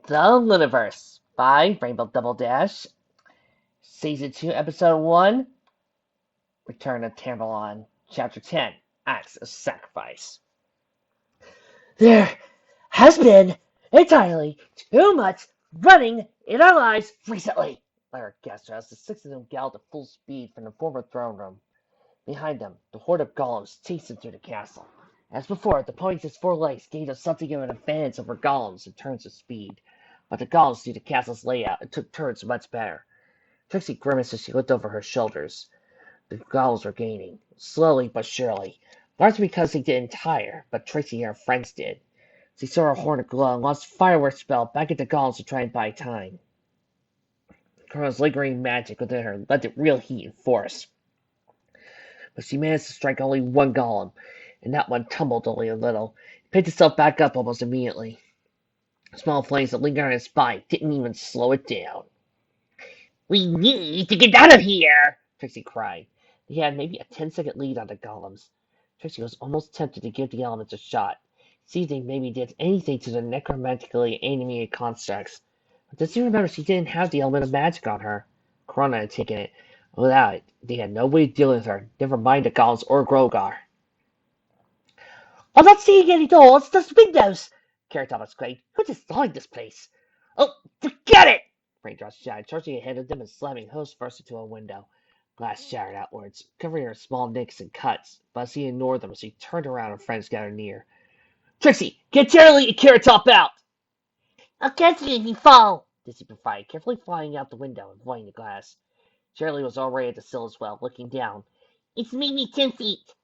The Lunaverse by Rainbow Double Dash, Season 2, Episode 1, Return of Tambleon, Chapter 10, Acts of Sacrifice. There has been entirely too much running in our lives recently, Lyra gasped as the six of them galloped at full speed from the former throne room. Behind them, the horde of golems chased them through the castle. As before, the pony's four legs gave them something of an advantage over golems in terms of speed, but the golems knew the castle's layout and took turns much better. Trixie grimaced as she looked over her shoulders. The golems were gaining, slowly but surely, largely because they didn't tire, but Trixie and her friends did. She saw her horn glow and launched a fireworks spell back at the golems to try and buy time. Colonel's lingering magic within her led to real heat and force, but she managed to strike only one golem, and that one tumbled only a little. It picked itself back up almost immediately. Small flames that lingered on its spine didn't even slow it down. "We need to get out of here!" Trixie cried. They had maybe a 10-second lead on the golems. Trixie was almost tempted to give the elements a shot, see if they maybe did anything to the necromantically animated constructs. But then she remembered she didn't have the element of magic on her. Corona had taken it. Without it, they had no way of dealing with her, never mind the golems or Grogar. "I'm not seeing any doors, just windows!" Carrot Top exclaimed. "Who designed this place?" "Oh, forget it!" Raindrops shouted, charging ahead of them and slamming host first into a window. Glass shattered outwards, covering her small nicks and cuts, but she ignored them as she turned around and friends gathered near. "Trixie, get Charlie and Carrot Top out!" "I'll catch you if you fall," Dizzy provided, carefully flying out the window and avoiding the glass. Shirley was already at the sill as well, looking down. "It's maybe 10 feet.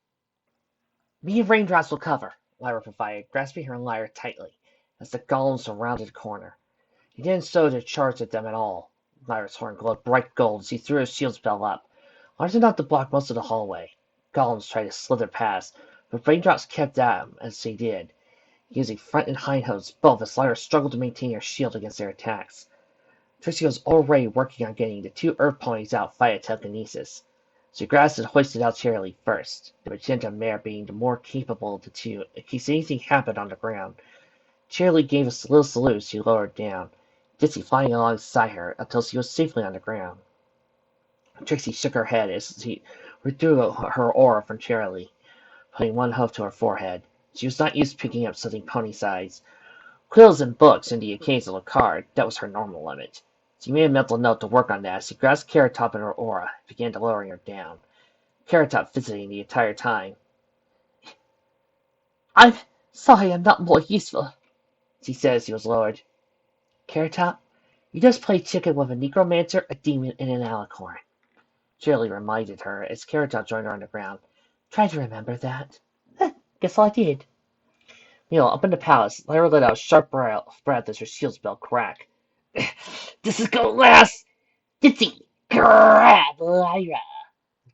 "Me and Raindrops will cover," Lyra provided, grasping her and Lyra tightly, as the golems surrounded the corner. He didn't show to charge at them at all. Lyra's horn glowed bright gold as he threw his shield spell up, large enough to block most of the hallway. Golems tried to slither past, but Raindrops kept at them as they did, using front and hind hooves both as Lyra struggled to maintain her shield against their attacks. Trixie was already working on getting the two earth ponies out via telekinesis. She grasped and hoisted out Cheerilee first, the magenta mare being the more capable of the two in case anything happened on the ground. Cheerilee gave a little salute as she lowered down, Dizzy flying alongside her until she was safely on the ground. Trixie shook her head as she withdrew her aura from Cheerilee, putting one hoof to her forehead. She was not used to picking up something pony-sized. Quills and books and the occasional card, that was her normal limit. She made a mental note to work on that as she grasped Carrot Top in her aura and began to lowering her down. Carrot Top visiting the entire time. "I'm sorry I'm not more useful," she said as he was lowered. "Carrot Top, you just played chicken with a necromancer, a demon, and an alicorn," Shirley reminded her as Carrot Top joined her on the ground. "Try to remember that." "Guess I did." Meanwhile, up in the palace, Lyra let out a sharp breath as her shield spell cracked. "This is gonna last! Ditsy, grab Lyra!"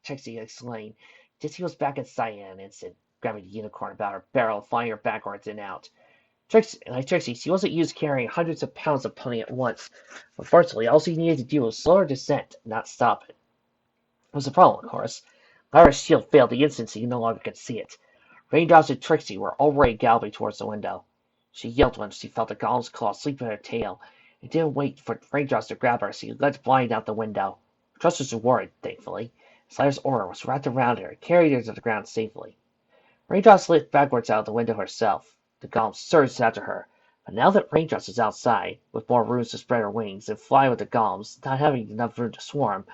Trixie exclaimed. Ditsy was back in sight in an instant, grabbing the unicorn about her barrel, flying her backwards and out. Trixie, she wasn't used to carrying hundreds of pounds of pony at once. Unfortunately, all she needed to do was slow her descent, not stop it. There was a problem, of course. Lyra's shield failed the instant she no longer could see it. Raindrops and Trixie were already galloping towards the window. She yelled when she felt the golem's claw sleep in her tail, and didn't wait for Raindrops to grab her as she leapt flying out the window. Her trust was rewarded, thankfully. Lyra's aura was wrapped around her and carried her to the ground safely. Raindrops slid backwards out the window herself. The golem surged after her, but now that Raindrops was outside, with more room to spread her wings and fly with the golems, not having enough room to swarm,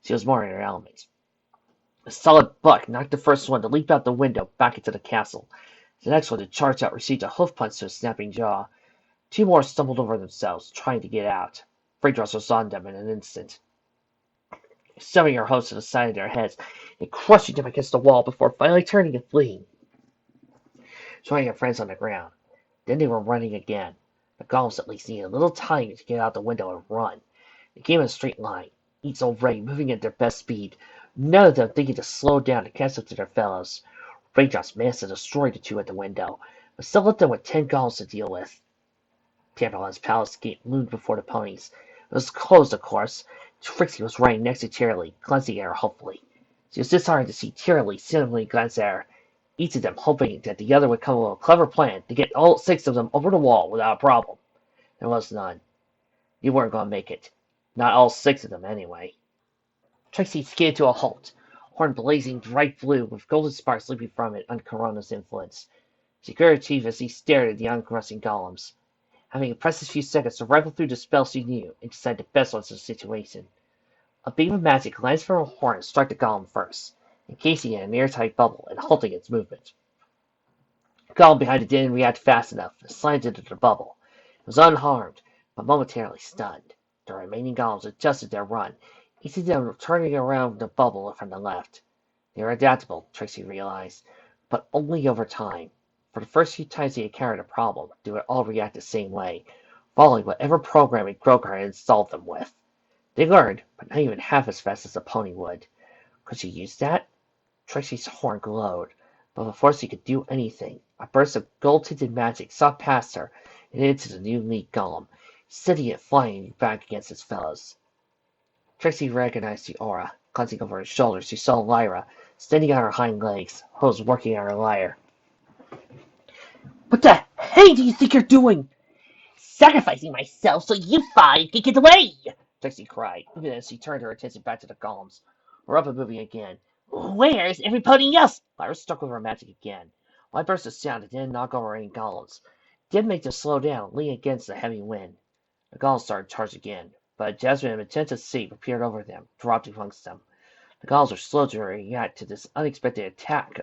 she was more in her element. A solid buck knocked the first one to leap out the window back into the castle. The next one to charge out received a hoof punch to a snapping jaw. Two more stumbled over themselves, trying to get out. Raindrops was on them in an instant, shoving her hosts to the side of their heads and crushing them against the wall before finally turning and fleeing, showing her friends on the ground. Then they were running again. The golems at least needed a little time to get out the window and run. They came in a straight line, each already moving at their best speed, none of them thinking to slow down to catch up to their fellows. Raindrops managed to destroy the two at the window, but still left them with 10 golems to deal with. Tambleon's palace gate loomed before the ponies. It was closed, of course. Trixie was running next to Cheerilee, glancing at her hopefully. She was disheartened to see Cheerilee suddenly glance at her, each of them hoping that the other would come up with a clever plan to get all 6 of them over the wall without a problem. There was none. You weren't going to make it. Not all 6 of them, anyway. Trixie skidded to a halt, horn blazing bright blue with golden sparks leaping from it under Corona's influence. She grew chief as he stared at the unresting golems. Having a precious few seconds to rifle through the spells she knew and decide the best ones for the situation. A beam of magic glanced from her horn and struck the golem first, encasing it in an airtight bubble and halting its movement. The golem behind it didn't react fast enough and slammed into the bubble. It was unharmed, but momentarily stunned. The remaining golems adjusted their run, each of them turning around the bubble from the left. They were adaptable, Trixie realized, but only over time. For the first few times they encountered a problem, they would all react the same way, following whatever programming Groker had installed them with. They learned, but not even half as fast as a pony would. Could she use that? Trixie's horn glowed, but before she could do anything, a burst of gold-tinted magic shot past her and into the new lead golem, sending it flying back against its fellows. Trixie recognized the aura. Glancing over her shoulder, she saw Lyra, standing on her hind legs, hose working on her lyre. What the hey do you think you're doing? Sacrificing myself so you 5 can get away! Trixie cried, even as she turned her attention back to the golems. We're up and moving again. Where's everybody else? Lyra struck with her magic again. One burst of sound that didn't knock over any golems. It did make them slow down, lean against the heavy wind. The golems started to charge again, but a jasmine of magenta sea appeared over them, dropped amongst them. The golems were slow to react to this unexpected attack,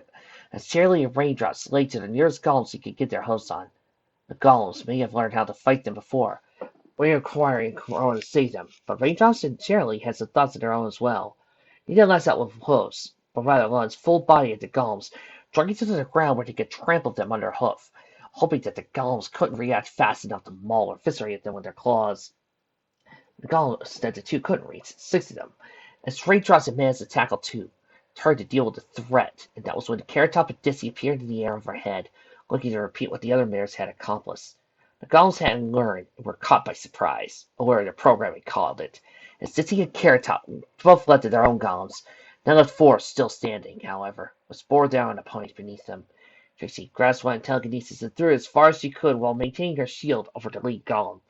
as Shirley and Raindrops laid to the nearest golems he could get their hose on. The golems may have learned how to fight them before, requiring Corona to save them, but Raindrops and Shirley had some thoughts of their own as well. They didn't last out with hooves, but rather launched full body at the golems, dragging them to the ground where they could trample them under hoof, hoping that the golems couldn't react fast enough to maul or eviscerate them with their claws. The golems that the 2 couldn't reach, 6 of them, as Raindrops had managed to tackle 2, turned to deal with the threat, and that was when Carrot Top and Dissy appeared in the air overhead, looking to repeat what the other mares had accomplished. The golems hadn't learned and were caught by surprise, or the programming called it, as Dissy and Carrot Top both led to their own golems. None of 4 still standing, however, was bore down on the ponies beneath them. Trixie grasped one telekinesis and threw it as far as she could while maintaining her shield over the lead golem.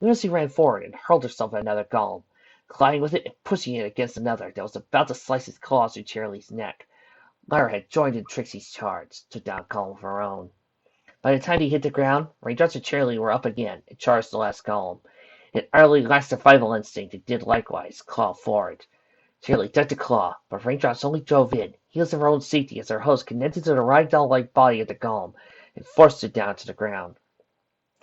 Lucy ran forward and hurled herself at another golem, colliding with it and pushing it against another that was about to slice its claws through Charlie's neck. Lyra had joined in Trixie's charge, took down a golem of her own. By the time he hit the ground, Raindrops and Charlie were up again and charged the last golem. An utterly last survival instinct that did likewise, claw forward. Charlie ducked a claw, but Raindrops only drove in, heels of her own safety as her host connected to the ragdoll-like body of the golem and forced it down to the ground.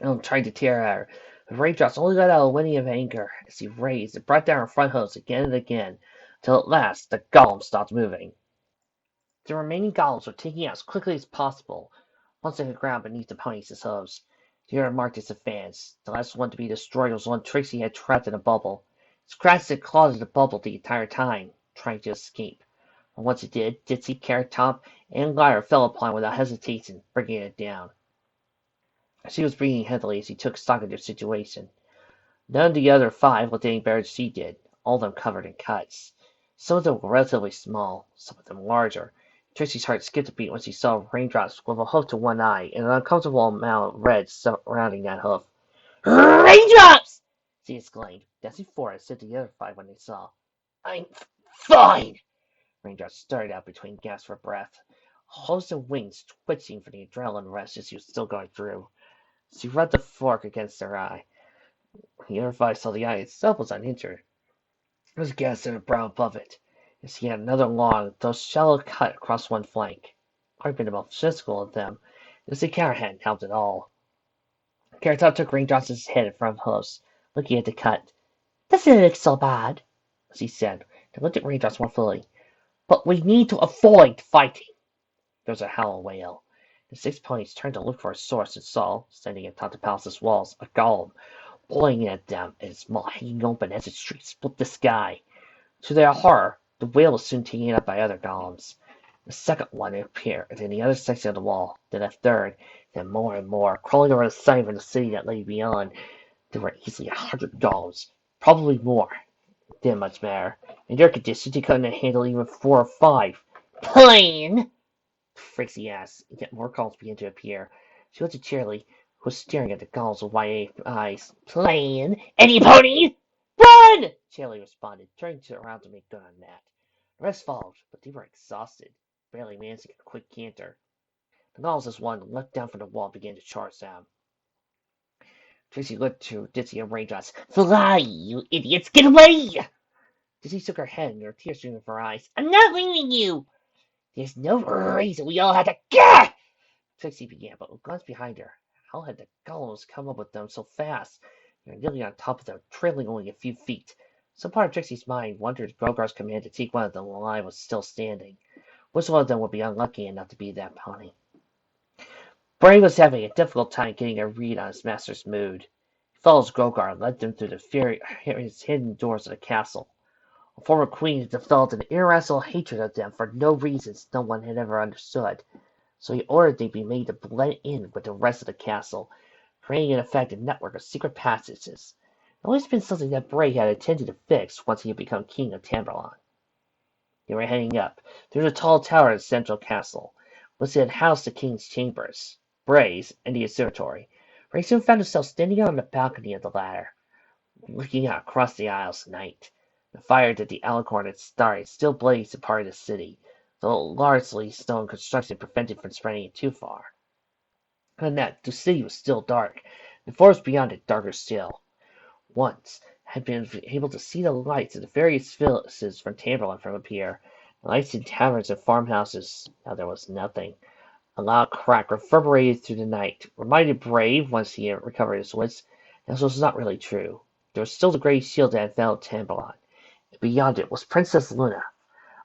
Ellen tried to tear at her, but Raindrops only let out a whinny of anger as he raised and brought down her front hose again and again, till at last the golem stopped moving. The remaining golems were taking out as quickly as possible, once on the ground beneath the ponies' hooves. The order marked its advance. The last one to be destroyed was one Trixie had trapped in a bubble. It scratched and clawed at the bubble the entire time, trying to escape. And once it did, Ditsy, Carrot Top, and Lyra fell upon it without hesitation, bringing it down. She was breathing heavily as he took stock of their situation. None of the other 5 looked any better than she did, all of them covered in cuts. Some of them were relatively small, some of them larger. Trixie's heart skipped a beat when she saw Raindrops with a hoof to one eye and an uncomfortable amount of red surrounding that hoof. "Raindrops!" she exclaimed, dancing forward and said to the other 5 when they saw. "I'm fine!" Raindrops started out between gasps for breath, hooves and wings twitching from the adrenaline rush as she was still going through. She rubbed the fork against her eye. The other 5 saw the eye itself was uninjured. There was a gash in the brow above it, and she had another long, though shallow cut across one flank. Quite been the most physical of them. This encounter hadn't helped at all. Carrot Top took Raindrops' head in front of hers, looking at the cut. "Doesn't look so bad," she said, and looked at Raindrops more fully. "But we need to avoid fighting." There was a hollow wail. The 6 ponies turned to look for a source and saw, standing atop the palace's walls, a golem, boiling at them and its maw hanging open as its streak split the sky. To their horror, the wail was soon taken up by other golems. The second one appeared in the other section of the wall, then a third, then more and more, crawling over the side of the city that lay beyond. There were easily 100 golems, probably more. It didn't much matter. In their condition, they couldn't handle even 4 or 5. "Plain?" Trixie asked, and yet more golems began to appear. She looked at Charlie, was staring at the goggles with wide eyes. Playing any pony? Run! Charlie responded, turning around to make good on that. The rest followed, but they were exhausted, barely managing a quick canter. The goggles as one leapt down from the wall and began to charge them. Tracy looked to Dizzy and Raindrops. Fly, you idiots! Get away! Dizzy shook her head and her tears streamed from her eyes. I'm not leaving you! There's no reason we all had to get! Trixie began, but with glance behind her. How had the golems come up with them so fast? They were nearly on top of them, trailing only a few feet. Some part of Trixie's mind wondered if Grogar's command to take one of them alive was still standing. Which one of them would be unlucky enough to be that pony? Bray was having a difficult time getting a read on his master's mood. He followed Grogar and led them through the various hidden doors of the castle. A former queen had developed an irrational hatred of them for no reasons no one had ever understood, so he ordered they be made to blend in with the rest of the castle, creating in effect a network of secret passages. It had always been something that Bray had intended to fix once he had become king of Tambleon. They were heading up, through the tall tower of the central castle, which had housed the king's chambers, Bray's, and the observatory. Bray soon found himself standing on the balcony of the latter, looking out across the Isles of Night. The fire that the Alicorn had started still blazed in part of the city, though largely stone construction prevented from spreading it too far. And that the city was still dark, the forest beyond it darker still. Once had been able to see the lights of the various villages from Tambleon from up here, lights in taverns and farmhouses. Now there was nothing. A loud crack reverberated through the night, reminded Brave, once he had recovered his wits, that this was not really true. There was still the great shield that enveloped Tambleon. Beyond it was Princess Luna.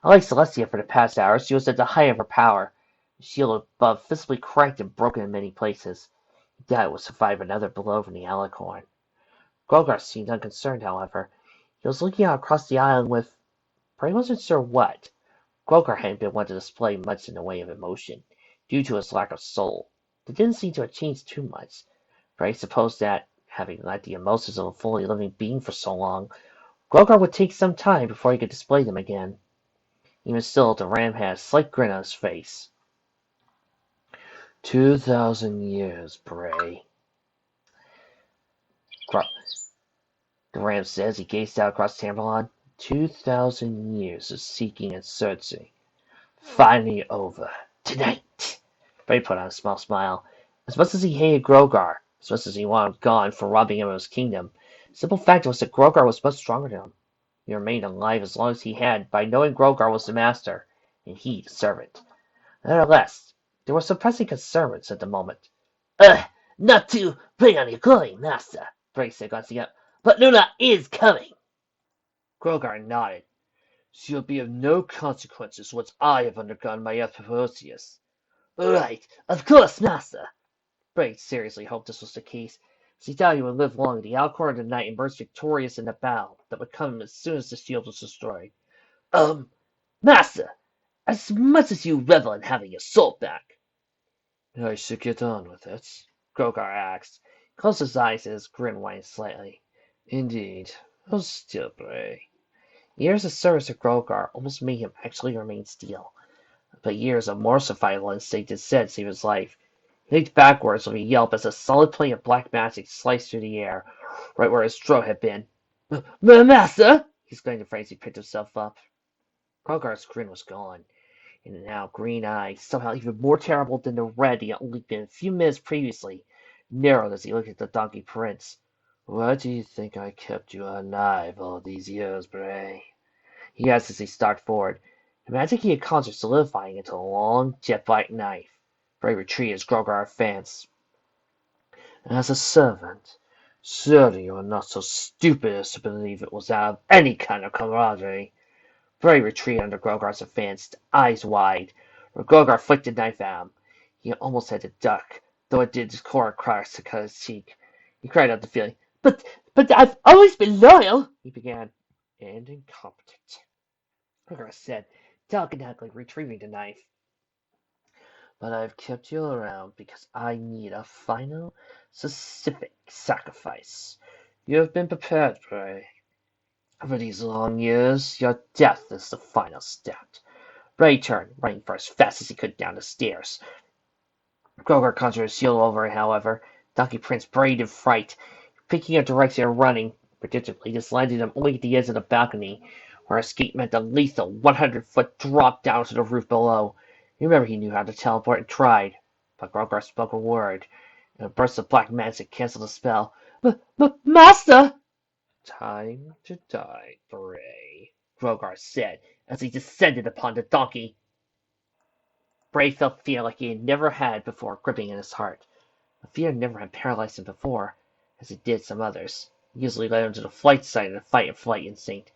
Unlike Celestia for the past hour, she was at the height of her power. The shield above visibly cracked and broken in many places. He doubted it would survive another blow from the Alicorn. Grogar seemed unconcerned, however. He was looking out across the island with... Bray wasn't sure what. Grogar hadn't been one to display much in the way of emotion, due to his lack of soul. It didn't seem to have changed too much. Bray supposed that, having led the emotions of a fully living being for so long, Grogar would take some time before he could display them again. Even still, the ram had a slight grin on his face. 2,000 years, Bray. The ram said as he gazed out across Tambleon. 2,000 years of seeking and searching. Finally over. Tonight! Bray put on a small smile. As much as he hated Grogar, as much as he wanted him gone for robbing him of his kingdom, the simple fact was that Grogar was much stronger than him. He remained alive as long as he had by knowing Grogar was the master, and he the servant. Nevertheless, there was some pressing concerns at the moment. Not to bring on your glory, master, Bray said, glancing up, but Luna is coming. Grogar nodded. She'll be of no consequences once I have undergone my apotheosis. Right, of course, master. Bray seriously hoped this was the case, as he thought he would live long in the Alcor of the night and emerge victorious in the battle that would come as soon as the shield was destroyed. Master, as much as you revel in having your soul back. I should get on with it, Grogar asked. He closed his eyes and his grin widened slightly. Indeed, oh still, Bray. Years of service to Grogar almost made him actually remain still, but years of more survival instinct instead saved his life. He leaped backwards with a yelp as a solid plate of black magic sliced through the air, right where his throat had been. Master! He exclaimed in frenzy, picked himself up. Grogar's grin was gone, and now green eyes, somehow even more terrible than the red he had only been a few minutes previously, narrowed as he looked at the Donkey Prince. Why do you think I kept you alive all these years, Bray? He asked as he stalked forward, the magic he had conjured solidifying into a long, jet-black knife. Bray retreated as Grogar advanced. As a servant, surely you are not so stupid as to believe it was out of any kind of camaraderie. Bray retreated under Grogar's advance, eyes wide. When Grogar flicked the knife at him, he almost had to duck, though it did core cracks to cut his cheek. He cried out the feeling. But I've always been loyal, he began. And incompetent, Grogar said, telekinetically retrieving the knife. But I've kept you around because I need a final, specific sacrifice. You have been prepared, Bray. For these long years, your death is the final step. Bray turned, running for as fast as he could down the stairs. Grogar conjured his shield over it, however. Donkey Prince brayed in fright, picking a direction and running. Predictably, this landed him only at the edge of the balcony, where escape meant a lethal 100-foot drop down to the roof below. You remember he knew how to teleport and tried, but Grogar spoke a word, and a burst of black magic canceled the spell. Master! Time to die, Bray, Grogar said, as he descended upon the donkey. Bray felt fear like he had never had before gripping in his heart. The fear never had paralyzed him before, as it did some others. It usually led him to the flight side of the fight-and-flight instinct,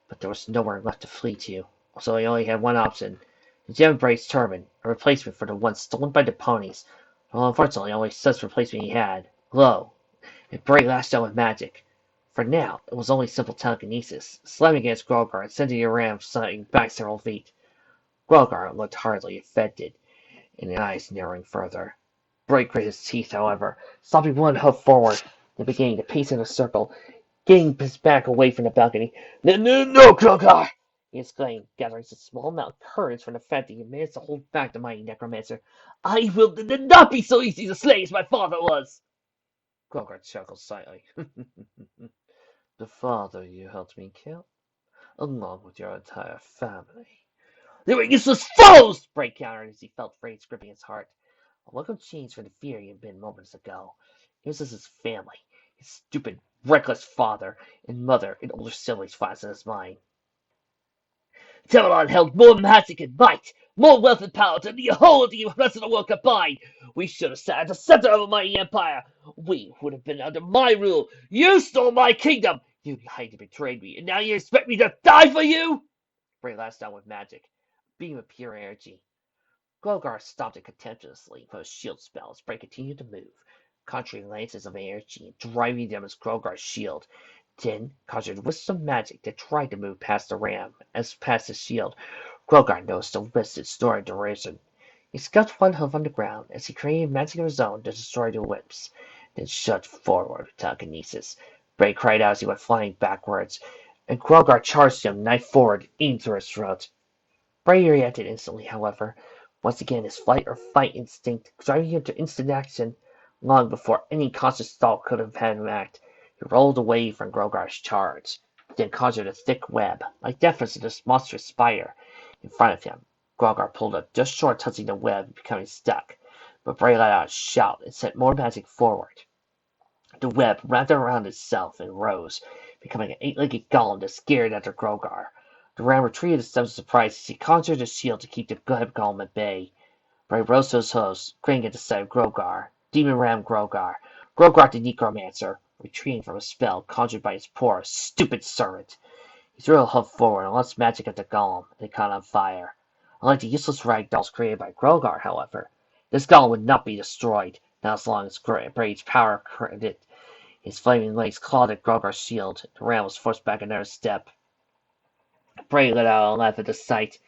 but there was nowhere left to flee to, so he only had one option: the gem Bray's turban, a replacement for the one stolen by the ponies. Well, unfortunately, only such replacement he had. Glow. And Bray lashed out with magic. For now, it was only simple telekinesis, slamming against Grogar and sending the ram sliding back several feet. Grogar looked hardly affected, and his eyes narrowing further. Bray grit his teeth, however, stomping one hoof forward, then beginning to pace in a circle, getting his back away from the balcony. No, Grogar! He exclaimed, gathering some small amount of courage from the fact that he managed to hold back the mighty necromancer. I will not be so easy to slay as my father was! Grogar chuckled slightly. The father you helped me kill, along with your entire family. They were useless foes! Bray countered as he felt rage gripping his heart. A look of change from the fear he had been moments ago. Here's his family, his stupid, reckless father and mother and older siblings flashed in his mind. Tambleon held more magic and might, more wealth and power than the whole of the rest of the world combined. We should have sat at the center of a mighty empire. We would have been under my rule. You stole my kingdom. You lied and betrayed me, and now you expect me to die for you? Bray lashed out with magic, a beam of pure energy. Grogar stopped it contemptuously for his shield spell as Bray continued to move, conjuring lances of energy and driving them as Grogar's shield. Then conjured wisps of magic that tried to move past the ram, as past his shield. Grogar noticed the wisps had stored duration. He scuffed one hoof on the ground as he created magic of his own to destroy the wisps, then shoved forward with telekinesis. Bray cried out as he went flying backwards, and Grogar charged him, knife forward, aimed through his throat. Bray reacted instantly, however. Once again, his flight or fight instinct driving him to instant action. Long before any conscious thought could have had him act, he rolled away from Grogar's charge, then conjured a thick web, like that of this monstrous spider, in front of him. Grogar pulled up just short of touching the web, becoming stuck, but Bray let out a shout and sent more magic forward. The web wrapped around itself and rose, becoming an eight-legged golem that scared after Grogar. The ram retreated in some surprise as he conjured a shield to keep the golem at bay. Bray rose to his hooves, grinning at the sight of Grogar. Demon Ram Grogar. Grogar the Necromancer, retreating from a spell conjured by his poor, stupid servant. He threw a hoof forward and launched magic at the golem, and it caught on fire. Unlike the useless rag dolls created by Grogar, however, this golem would not be destroyed, not as long as Bray's power credit. His flaming legs clawed at Grogar's shield. The ram was forced back another step. Bray let out a laugh at the sight.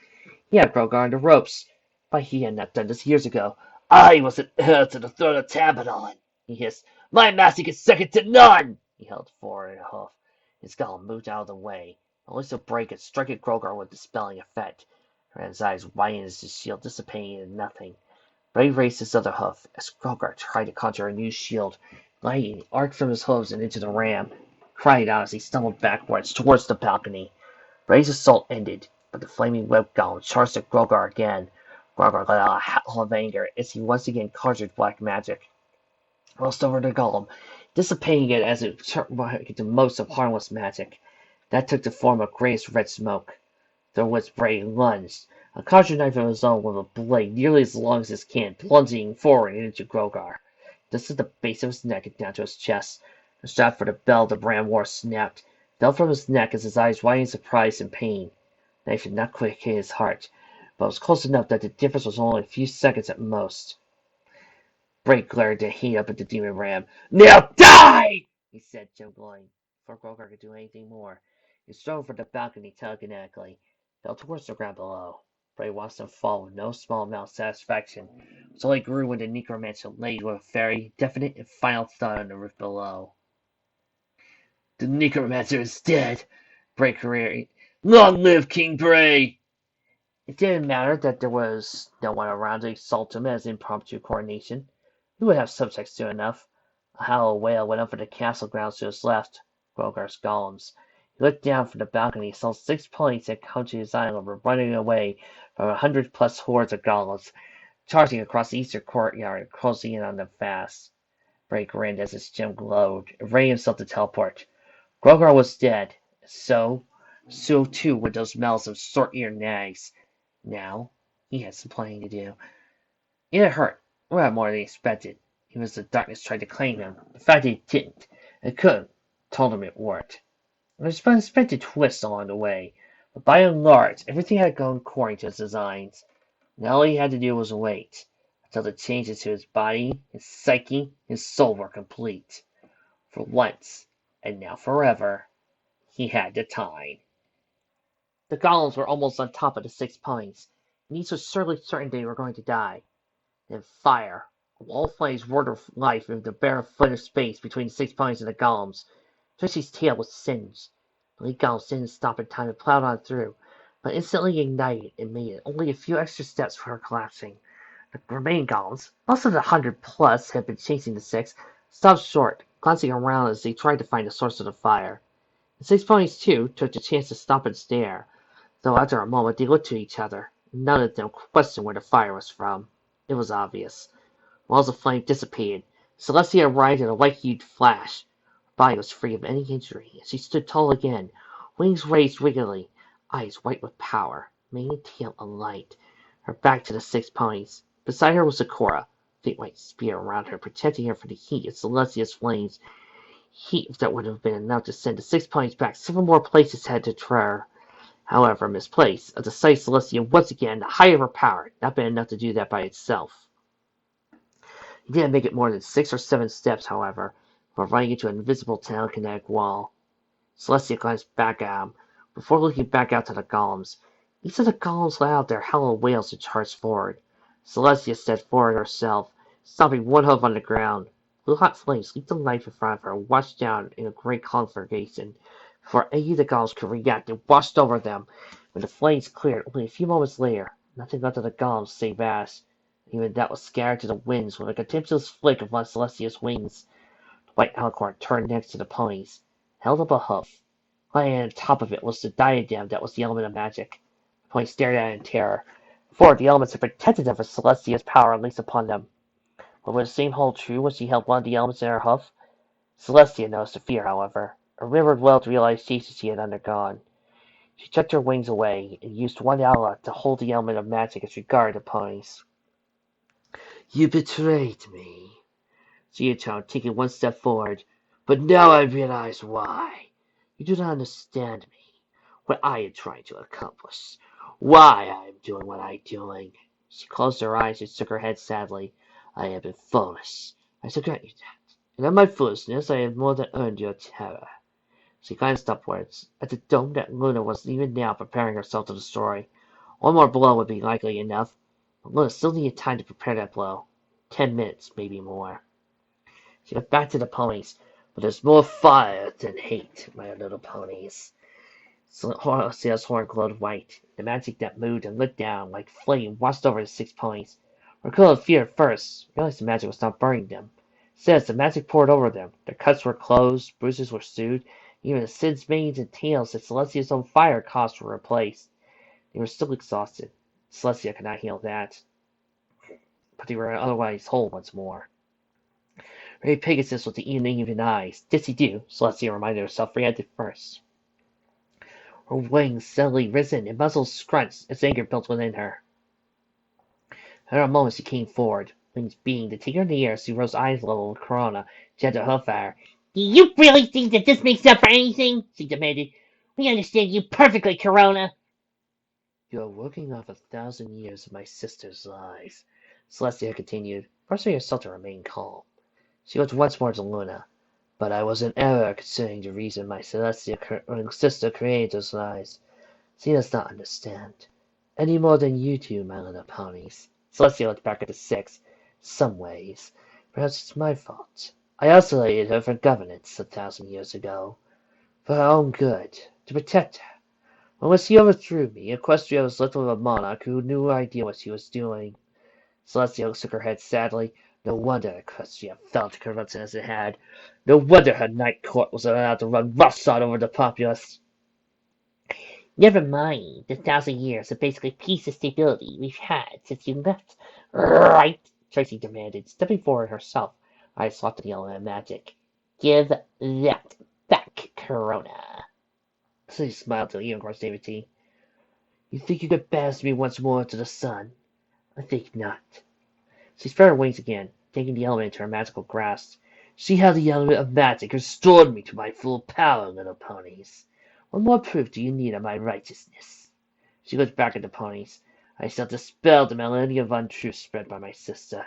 He had Grogar on the ropes, but he had not done this years ago. I was an heir to the throne of Tambleon, he hissed. My magic is second to none! He held forward a hoof. His golem moved out of the way. Only so Bray could strike at Grogar with dispelling effect. His eyes widened as his shield dissipated into nothing. Bray raised his other hoof as Grogar tried to conjure a new shield. Lightning arced from his hooves and into the ram, crying out as he stumbled backwards towards the balcony. Bray's assault ended, but the flaming web golem charged at Grogar again. Grogar let out a howl of anger as he once again conjured black magic. Rust over the golem, dissipating it as it turned into most of harmless magic. That took the form of grayish red smoke. There was Bray lunged, a conjured knife of his own with a blade nearly as long as his can, plunging forward into Grogar. Just at the base of his neck and down to his chest. The strap for the belt the ram wore snapped, fell from his neck as his eyes widened in surprise and pain. The knife did not quite hit his heart, but it was close enough that the difference was only a few seconds at most. Bray glared the heat up at the demon ram. Now die! He said, juggling. Before Grogar could do anything more, he strode from the balcony telekinetically, fell towards the ground below. Bray watched him fall with no small amount of satisfaction, which only grew when the necromancer laid with a very definite and final thud on the roof below. The necromancer is dead, Bray queried. Long live King Bray! It didn't matter that there was no one around to exalt him as impromptu coronation. He would have subjects soon enough. A hollow wail went up from the castle grounds to his left. Grogar's golems. He looked down from the balcony and saw 6 ponies had come to his island were running away from 100+ hordes of golems, charging across the eastern courtyard and closing in on them fast. Bray grinned as his gem glowed and readied himself to teleport. Grogar was dead. So too were those mouths of short-eared nags. Now, he had some planning to do. It hurt, rather more than he expected. Even as the darkness tried to claim him, the fact that it didn't, and couldn't, told him it worked. There was unexpected twists along the way, but by and large, everything had gone according to his designs. Now all he had to do was wait, until the changes to his body, his psyche, his soul were complete. For once, and now forever, he had the time. The golems were almost on top of the 6 ponies, and each was surely certain they were going to die. Then fire, a wall of flames roared of life into the bare foot of space between the 6 ponies and the golems. Trixie's tail was singed. The lead golems didn't stop in time and plowed on through, but instantly ignited and made it only a few extra steps before collapsing. The remaining golems, most of the 100+ had been chasing the 6, stopped short, glancing around as they tried to find the source of the fire. The 6 ponies, too, took the chance to stop and stare, though after a moment they looked to each other. None of them questioned where the fire was from. It was obvious. Walls of flame dissipated. Celestia arrived in a white-hued flash. Her body was free of any injury, and she stood tall again, wings raised wickedly, eyes white with power, mane and tail alight, her back to the 6 ponies. Beside her was Sakura, a faint white spear around her, protecting her from the heat of Celestia's flames. Heat that would have been enough to send the 6 ponies back several more places had to tread. However, misplaced, at the sight of Celestia once again, the height of her power, not been enough to do that by itself. He didn't make it more than 6 or 7 steps, however, before running into an invisible telekinetic wall. Celestia glanced back at him, before looking back out to the golems. Each of the golems let out their hollow wails and charged forward. Celestia stepped forward herself, stomping one hoof on the ground. Blue-hot flames leaped to life in front of her and washed down in a great conflagration. Before any of the golems could react, it washed over them. When the flames cleared, only a few moments later, nothing left of the golems save ash. Even that was scattered to the winds with a contemptuous flick of one Celestia's wings. The white alicorn turned next to the ponies, held up a hoof. Lying on top of it was the diadem that was the element of magic. The ponies stared at it in terror. Before, the elements had protected them from Celestia's power unleashed upon them. But would the same hold true when she held one of the elements in her hoof? Celestia noticed the fear, however, and remembered well the realization she had undergone. She tucked her wings away and used one outlet to hold the element of magic as regarded the ponies. "You betrayed me," she intoned, taking one step forward. "But now I realize why. You do not understand me, what I am trying to accomplish, why I am doing what I am doing." She closed her eyes and shook her head sadly. "I have been foolish. I shall grant you that. And of my foolishness I have more than earned your terror." She glanced upwards, at the dome that Luna was even now preparing herself to destroy. One more blow would be likely enough, but Luna still needed time to prepare that blow. 10 minutes, maybe more. She went back to the ponies. "But there's more fire than hate, my little ponies." Celestia's horn glowed white. The magic that moved and lit down like flame washed over the 6 ponies. Raquel had feared at first, realized the magic was not burning them. Instead, as the magic poured over them, their cuts were closed, bruises were soothed, even the Sid's manes and tails that Celestia's own fire caused were replaced. They were still exhausted. Celestia could not heal that, but they were otherwise whole once more. Ray Pegasus with the uneven eyes. "Dissy do," Celestia reminded herself, reacted first. Her wings suddenly risen and muzzles scrunched as anger built within her. After a moment she came forward, wings beating to take her in the air as she rose eyes level with Corona. She had to hoof at her. "Do you really think that this makes up for anything?" she demanded. "We understand you perfectly, Corona." "You are working off 1,000 years of my sister's lives," Celestia continued, forcing herself to remain calm. She looked once more to Luna. "But I was in error concerning the reason my sister created those lies. She does not understand, any more than you do, my little ponies." Celestia looked back at the 6. "Some ways. Perhaps it's my fault. I isolated her from governance 1,000 years ago. For her own good. To protect her. When she overthrew me, Equestria was left with a monarch who had no idea what she was doing." Celestia shook her head sadly. No wonder the Equestria fell to corruption as it had. No wonder her night court was allowed to run roughshod over the populace. Never mind the 1,000 years of basically peace and stability we've had since you left. Right? Tracy demanded, stepping forward herself, eyes locked on the element of magic. Give that back, Corona. She smiled to Eoncor's naivety. You think you could banish me once more to the sun? I think not. She spread her wings again, taking the element into her magical grasp. See how the element of magic restored me to my full power, little ponies. What more proof do you need of my righteousness? She looked back at the ponies. I shall dispel the millennium of untruth spread by my sister.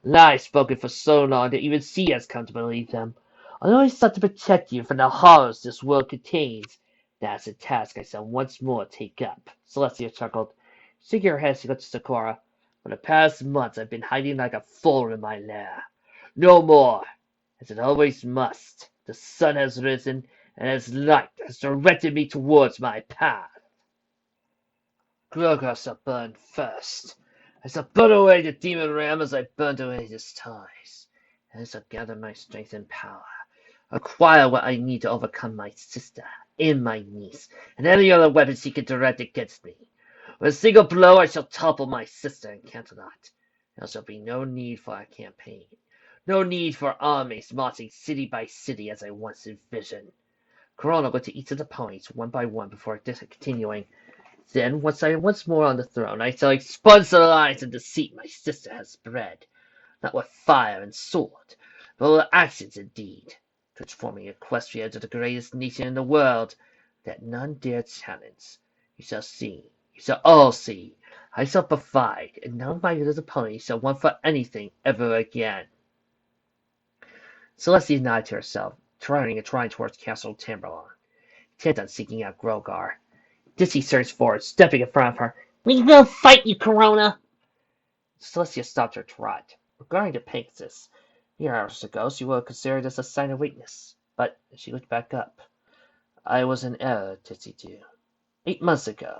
Lies spoken for so long that even she has come to believe them. I only sought to protect you from the horrors this world contains. That's a task I shall once more take up. Celestia chuckled. Shaking her head, she looked to Sakura. For the past months I've been hiding like a fool in my lair. No more, as it always must. The sun has risen, and its light has directed me towards my path. Grogar shall burn first. I shall burn away the demon ram as I burned away his ties. And I shall gather my strength and power, acquire what I need to overcome my sister and my niece, and any other weapons he can direct against me. With a single blow I shall topple my sister and Canterlot. There shall be no need for a campaign, no need for armies marching city by city as I once envisioned. Corona looked at each of the ponies one by one before continuing. Then, once I am once more on the throne, I shall expunge the lies and deceit my sister has spread, not with fire and sword, but with actions and deed, transforming Equestria into the greatest nation in the world, that none dare challenge. You shall see, you shall all see. I shall provide, and none of my little ponies shall want for anything ever again. Celestia nodded to herself, turning towards Castle Tambleon, intent on seeking out Grogar. Dizzy surged forward, stepping in front of her. We will fight you, Corona! Celestia stopped her trot. Regarding the Pegasus, mere hours ago she would have considered this a sign of weakness. But she looked back up. I was in error, Titsy 8 months ago.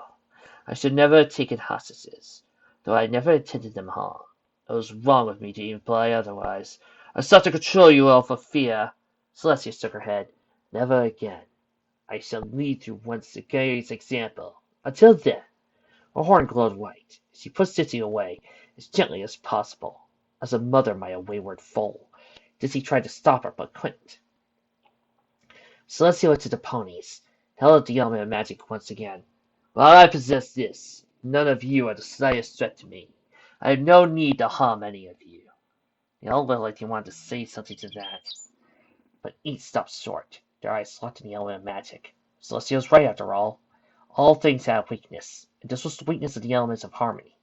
I should never have taken hostages, though I never intended them harm. It was wrong of me to imply otherwise. I sought to control you all for fear. Celestia shook her head. Never again. I shall lead through once Gary's example. Until then, her horn glowed white. She pushed Dizzy away as gently as possible, as a mother might a wayward foal. Dizzy tried to stop her, but couldn't. Celestia looked at the ponies, held up the element of magic once again. While I possess this, none of you are the slightest threat to me. I have no need to harm any of you. They all looked like they wanted to say something to that, but each stopped short, their eyes locked in the element of magic. Celestia was right after all. All things have weakness, and this was the weakness of the elements of harmony.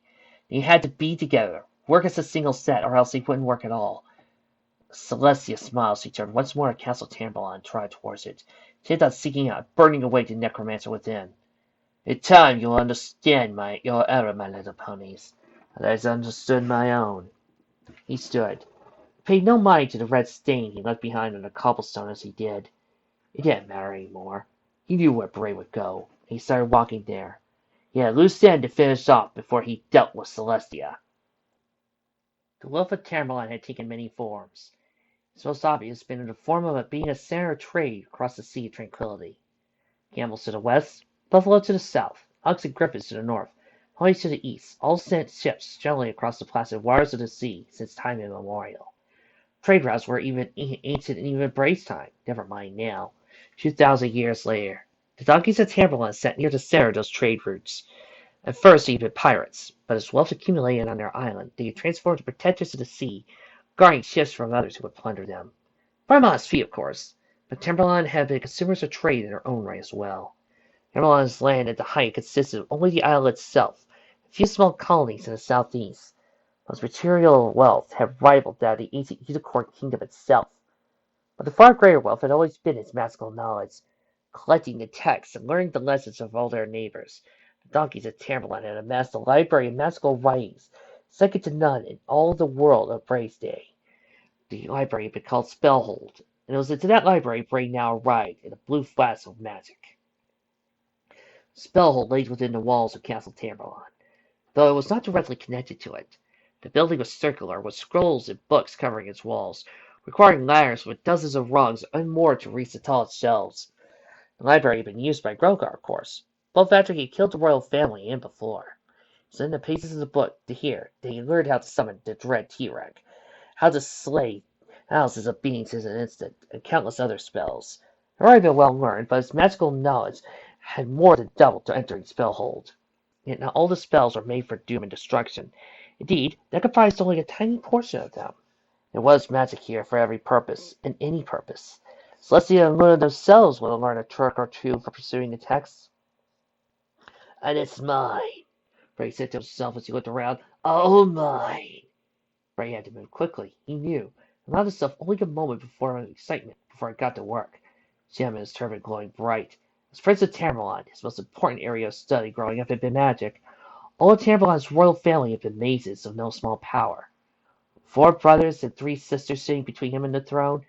They had to be together, work as a single set, or else they wouldn't work at all. Celestia smiled as she turned once more to Castle Tambleon and trotted towards it, intent on seeking out, burning away the necromancer within. In time you'll understand your error, my little ponies, as I understood my own. He stood, paid no mind to the red stain he left behind on the cobblestone as he did. It didn't matter any more. He knew where Bray would go, and he started walking there. He had a loose end to finish off before he dealt with Celestia. The wolf of Tambleon had taken many forms. Its most obvious had been in the form of it being a center of trade across the Sea of Tranquility. Camels to the west, buffalo to the south, ox and griffins to the north, ponies to the east, all sent ships generally across the placid waters of the sea since time immemorial. Trade routes were even ancient in even Bray's time, never mind now, 2,000 years later. The donkeys of Tambleon sat near the center of those trade routes. At first they had been pirates, but as wealth accumulated on their island, they had transformed to protectors of the sea, guarding ships from others who would plunder them. By a modest fee, of course, but Tambleon had been consumers of trade in their own right as well. Tambleon's land at the height consisted of only the isle itself, a few small colonies in the southeast. Its material wealth had rivaled that of the ancient Unicorn Kingdom itself. But the far greater wealth had always been its magical knowledge, collecting the texts and learning the lessons of all their neighbors. The donkeys of Tambleon had amassed a library of magical writings, second to none in all the world of Bray's day. The library had been called Spellhold, and it was into that library Bray now arrived in a blue flash of magic. Spellhold lay within the walls of Castle Tambleon, though it was not directly connected to it. The building was circular, with scrolls and books covering its walls, requiring ladders with dozens of rungs and more to reach the tallest shelves. The library had been used by Grogar, of course, both after he killed the royal family and before. So in the pages of the book to hear that he learned how to summon the dread T-Rex, how to slay thousands of beings in an instant, and countless other spells. It had already been well learned, but his magical knowledge had more than doubled to entering Spellhold. Yet not all the spells were made for doom and destruction. Indeed, that comprised only a tiny portion of them. There was magic here for every purpose, and any purpose. Celestia and Luna themselves would have learned a trick or two for pursuing the text. And it's mine, Bray said to himself as he looked around. All mine. Bray had to move quickly, he knew, and allowed himself only a moment before excitement before he got to work. Gem in his turban glowing bright. As Prince of Tambleon, his most important area of study growing up had been magic. All of Tambleon's royal family had been mazes of no small power. 4 brothers and 3 sisters sitting between him and the throne,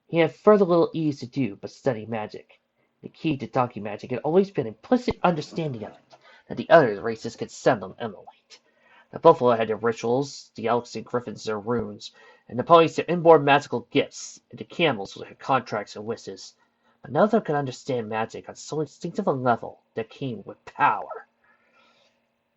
he had further little ease to do but study magic. The key to donkey magic had always been implicit understanding of it, that the other races could seldom emulate. The buffalo had their rituals, the elks and griffins their runes, and the ponies their inborn magical gifts, and the camels with their contracts and wishes. But none of them could understand magic on so instinctive a level that came with power.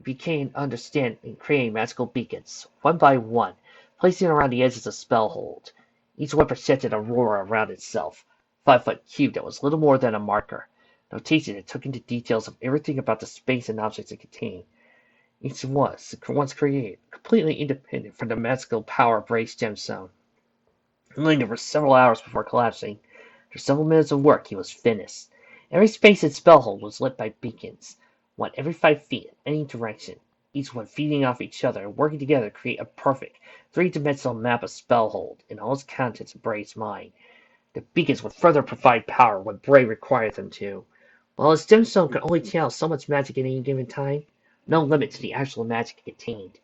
It became understand in creating magical beacons, one by one, placing around the edges of Spellhold. Each one projected aurora around itself, 5-foot cube that was little more than a marker. Notation that took into details of everything about the space and objects it contained. Each was, once created, completely independent from the magical power of Bray's gemstone. He lingered for several hours before collapsing. After several minutes of work, he was finished. Every space in Spellhold was lit by beacons, one every 5 feet in any direction, each one feeding off each other and working together to create a perfect, 3-dimensional map of Spellhold in all its contents in Bray's mind. The beacons would further provide power when Bray required them to. While his gemstone could only channel so much magic at any given time, no limit to the actual magic it contained.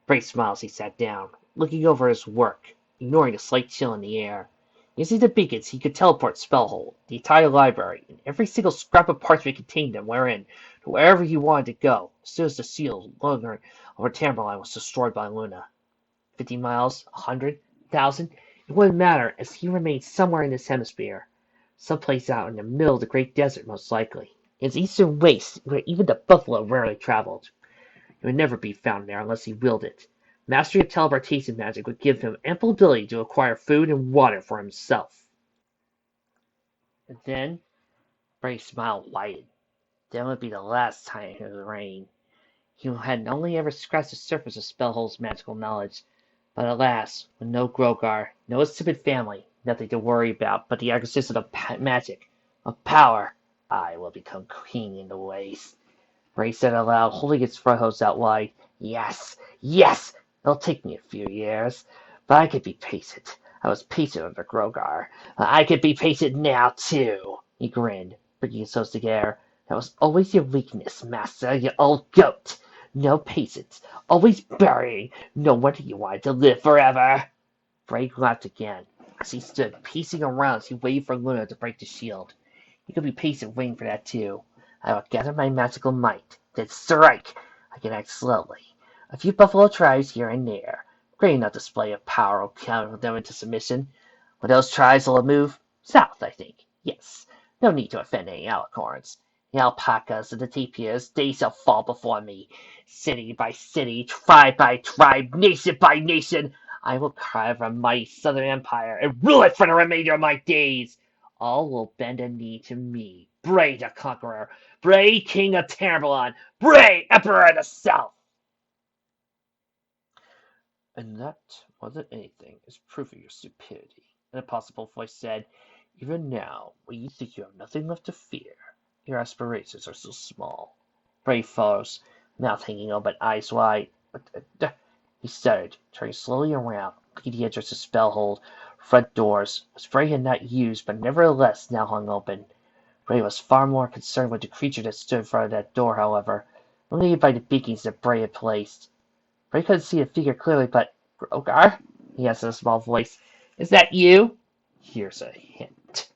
Bray smiled as he sat down, looking over his work, ignoring the slight chill in the air. Using the beacons, he could teleport Spellhold, the entire library, and every single scrap of parchment contained them to wherever he wanted to go, as soon as the seal lingering over Tambleon was destroyed by Luna. 50 miles, 100, 1,000, it wouldn't matter, as he remained somewhere in this hemisphere. Someplace out in the middle of the great desert, most likely. Its eastern waste, where even the buffalo rarely traveled. It would never be found there unless he willed it. Mastery of teleportation magic would give him ample ability to acquire food and water for himself. And then, Bray's smile widened. Then would be the last time it would rain. He had only ever scratched the surface of Spellhold's magical knowledge. But alas, with no Grogar, no insipid family, nothing to worry about but the acquisition of magic, of power, I will become king in the waste. Bray said aloud, holding his front hose out wide. Yes, yes! It'll take me a few years, but I could be patient. I was patient under Grogar. I could be patient now, too. He grinned, bringing his hose together. That was always your weakness, master, you old goat. No patience, always burying. No wonder you wanted to live forever. Bray laughed again, as he stood pacing around as he waited for Luna to break the shield. He could be patient waiting for that, too. I will gather my magical might, then strike. I can act slowly. A few buffalo tribes here and there. Great enough display of power will counter them into submission. When those tribes will move south, I think. Yes, no need to offend any alicorns. The alpacas and the tapirs, they shall fall before me. City by city, tribe by tribe, nation by nation, I will carve a mighty southern empire and rule it for the remainder of my days. All will bend a knee to me, Bray the Conqueror, Bray King of Tambleon, Bray Emperor of the South. And that wasn't anything as proof of your stupidity, an impossible voice said. Even now, when you think you have nothing left to fear, your aspirations are so small. Bray froze, mouth hanging open, eyes wide. He stuttered, turning slowly around, looking at the entrance to Spellhold. Front doors, which Bray had not used, but nevertheless now hung open. Bray was far more concerned with the creature that stood in front of that door, however, illuminated by the beacons that Bray had placed. Bray couldn't see the figure clearly, but Grogar? He asked in a small voice. Is that you? Here's a hint.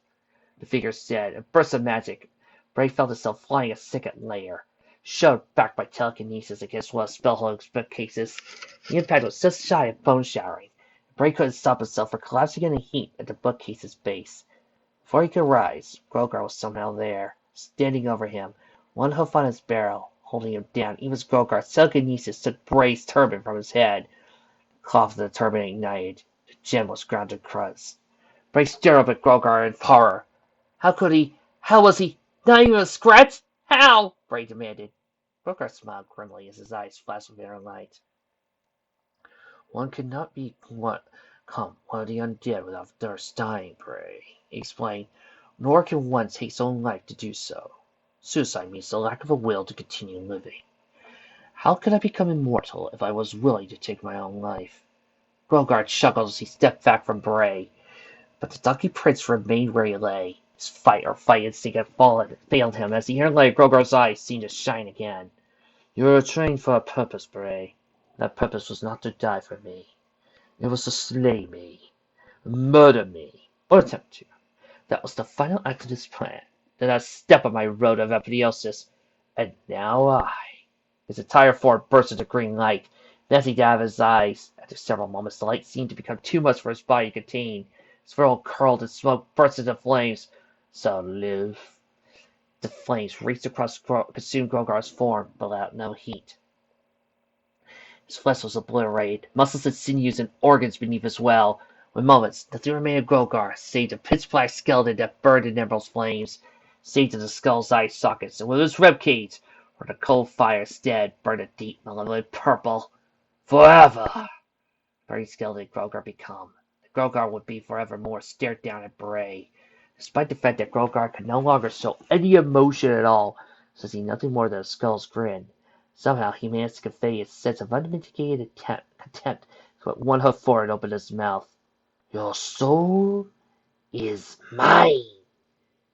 The figure said, a burst of magic. Bray felt himself flying a second layer. shoved back by telekinesis against one of Spellhug's bookcases. The impact was just shy of bone-shattering. Bray couldn't stop himself from collapsing in a heap at the bookcase's base. Before he could rise, Grogar was somehow there, standing over him, one hoof on his barrel, holding him down. Even as Grogar's telekinesis took Bray's turban from his head. The cloth of the turban ignited. The gem was ground to crust. Bray stared up at Grogar in horror. How could he? How was he? Not even a scratch? How? Bray demanded. Grogar smiled grimly as his eyes flashed with inner light. One could not become one of the undead without thirst dying, Bray, he explained. Nor can one take his own life to do so. Suicide means the lack of a will to continue living. How could I become immortal if I was willing to take my own life? Grogar chuckled as he stepped back from Bray. But the Donkey Prince remained where he lay. His fight instinct had failed him as the inner light of Grogar's eyes seemed to shine again. You were trained for a purpose, Bray. That purpose was not to die for me. It was to slay me, murder me, or attempt to. That was the final act of this plan. The last step on my road of apotheosis. And now I. His entire form burst into green light, dancing out of his eyes. After several moments, the light seemed to become too much for his body to contain. His throat curled and smoke burst into flames. So live. The flames raced across consumed Grogar's form, but allowed no heat. His flesh was obliterated, muscles and sinews and organs beneath as well. In moments, nothing remained of Grogar, save the pitch-black skeleton that burned in Emerald's flames, save to the skull's eye sockets, and with his ribcage, where the cold fire instead burned a deep, malevolent purple. Forever! Very skeleton Grogar become. The Grogar would be forevermore stared down at Bray. Despite the fact that Grogar could no longer show any emotion at all, so see nothing more than a skull's grin. Somehow he managed to convey a sense of unmitigated contempt to what one hoof forward opened his mouth. Your soul is mine!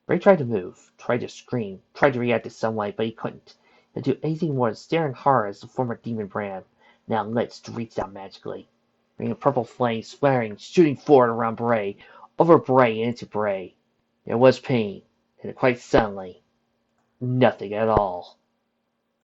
Ray tried to move, tried to scream, tried to react in some way, but he couldn't. He could do anything more than stare in horror as the former demon ran, now lit, reached out magically, bringing purple flames flaring, shooting forward around Bray, over Bray and into Bray. There was pain, and quite suddenly, nothing at all.